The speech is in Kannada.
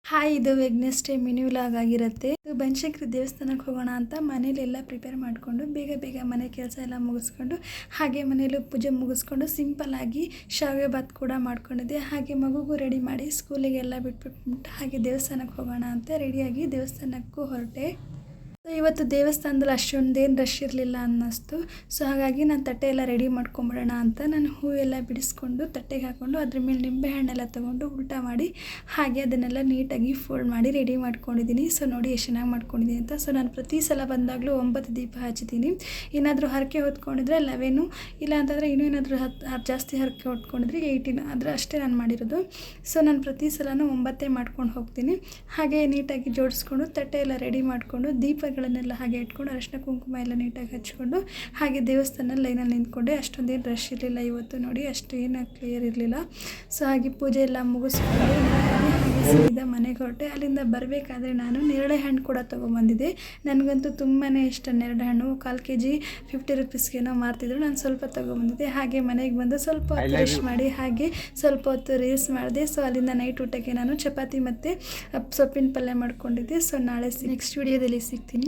ಹಾಯ್, ಇದು ವೆಡ್ನೆಸ್ಡೇ ಮಿನಿ ವ್ಲಾಗ್ ಆಗಿರುತ್ತೆ. ಇದು ಬನಶಂಕರಿ ದೇವಸ್ಥಾನಕ್ಕೆ ಹೋಗೋಣ ಅಂತ ಮನೇಲೆಲ್ಲ ಪ್ರಿಪೇರ್ ಮಾಡಿಕೊಂಡು ಬೇಗ ಮನೆ ಕೆಲಸ ಎಲ್ಲ ಮುಗಿಸ್ಕೊಂಡು ಹಾಗೆ ಮನೇಲಿ ಪೂಜೆ ಮುಗಿಸ್ಕೊಂಡು ಸಿಂಪಲ್ ಆಗಿ ಶಾವಿಗೆ ಬಾತ್ ಕೂಡ ಮಾಡ್ಕೊಂಡಿದ್ದೆ. ಹಾಗೆ ಮಗುಗೂ ರೆಡಿ ಮಾಡಿ ಸ್ಕೂಲಿಗೆಲ್ಲ ಬಿಟ್ಬಿಟ್ಟು ಹಾಗೆ ದೇವಸ್ಥಾನಕ್ಕೆ ಹೋಗೋಣ ಅಂತ ರೆಡಿಯಾಗಿ ದೇವಸ್ಥಾನಕ್ಕೂ ಹೊರಟೆ. ಇವತ್ತು ದೇವಸ್ಥಾನದಲ್ಲಿ ಅಷ್ಟೊಂದೇನು ರಶ್ ಇರಲಿಲ್ಲ ಅನ್ನಿಸ್ತು. ಸೊ ಹಾಗಾಗಿ ನಾನು ತಟ್ಟೆ ಎಲ್ಲ ರೆಡಿ ಮಾಡ್ಕೊಂಬಿಡೋಣ ಅಂತ ನಾನು ಹೂವೆಲ್ಲ ಬಿಡಿಸ್ಕೊಂಡು ತಟ್ಟೆಗೆ ಹಾಕ್ಕೊಂಡು ಅದ್ರ ಮೇಲೆ ನಿಂಬೆಹಣ್ಣೆಲ್ಲ ತೊಗೊಂಡು ಉಲ್ಟಾ ಮಾಡಿ ಹಾಗೆ ಅದನ್ನೆಲ್ಲ ನೀಟಾಗಿ ಫೋಲ್ಡ್ ಮಾಡಿ ರೆಡಿ ಮಾಡ್ಕೊಂಡಿದ್ದೀನಿ. ಸೊ ನೋಡಿ ಎಷ್ಟು ಚೆನ್ನಾಗಿ ಮಾಡ್ಕೊಂಡಿದ್ದೀನಿ ಅಂತ. ಸೊ ನಾನು ಪ್ರತಿ ಸಲ ಬಂದಾಗಲೂ 9 ದೀಪ ಹಚ್ಚಿದ್ದೀನಿ. ಏನಾದರೂ ಹರಕೆ ಹೊತ್ಕೊಂಡಿದ್ರೆ 11, ಇಲ್ಲ ಅಂತಂದರೆ ಇನ್ನೂ ಏನಾದರೂ ಜಾಸ್ತಿ ಹರಕೆ ಹೊತ್ಕೊಂಡಿದ್ರೆ 18 ಆದರೆ ಅಷ್ಟೇ ನಾನು ಮಾಡಿರೋದು. ಸೊ ನಾನು ಪ್ರತಿ ಸಲನೂ 9 ಮಾಡ್ಕೊಂಡು ಹೋಗ್ತೀನಿ. ಹಾಗೆ ನೀಟಾಗಿ ಜೋಡಿಸ್ಕೊಂಡು ತಟ್ಟೆ ಎಲ್ಲ ರೆಡಿ ಮಾಡಿಕೊಂಡು ದೀಪಗಳನ್ನೆಲ್ಲ ಹಾಗೆ ಇಟ್ಕೊಂಡು ಅರಿಶಿನ ಕುಂಕುಮ ಎಲ್ಲ ನೀಟಾಗಿ ಹಚ್ಕೊಂಡು ಹಾಗೆ ದೇವಸ್ಥಾನ ಲೈನಲ್ಲಿ ನಿಂತ್ಕೊಂಡೆ. ಅಷ್ಟೊಂದೇನು ರಶ್ ಇರಲಿಲ್ಲ ಇವತ್ತು. ನೋಡಿ ಅಷ್ಟು ಏನು ಕ್ಲಿಯರ್ ಇರಲಿಲ್ಲ. ಸೊ ಹಾಗೆ ಪೂಜೆ ಎಲ್ಲ ಮುಗಿಸ್ಕೊಂಡು ಹಾಗೆ ಸೀದಾ ಮನೆಗೆ ಹೊರಟೆ. ಅಲ್ಲಿಂದ ಬರಬೇಕಾದ್ರೆ ನಾನು ನೇರಳೆ ಹಣ್ಣು ಕೂಡ ತೊಗೊಂಬಂದಿದ್ದೆ. ನನಗಂತೂ ತುಂಬಾ ಇಷ್ಟ ನೇರಳೆ ಹಣ್ಣು. 1/4 kg 50 ರೂಪೀಸ್ಗೇನೋ ಮಾರ್ತಿದ್ರು. ನಾನು ಸ್ವಲ್ಪ ತೊಗೊಂಬಂದಿದ್ದೆ. ಹಾಗೆ ಮನೆಗೆ ಬಂದು ಸ್ವಲ್ಪ ಹೊತ್ತು ರೆಸ್ಟ್ ಮಾಡಿ ಹಾಗೆ ಸ್ವಲ್ಪ ಹೊತ್ತು ರೀಲ್ಸ್ ಮಾಡಿದೆ. ಸೊ ಅಲ್ಲಿಂದ ನೈಟ್ ಊಟಕ್ಕೆ ನಾನು ಚಪಾತಿ ಮತ್ತು ಸೊಪ್ಪಿನ ಪಲ್ಯ ಮಾಡ್ಕೊಂಡಿದ್ದೆ. ಸೊ ನಾಳೆ ನೆಕ್ಸ್ಟ್ ವಿಡಿಯೋದಲ್ಲಿ ಸಿಗ್ತೀನಿ.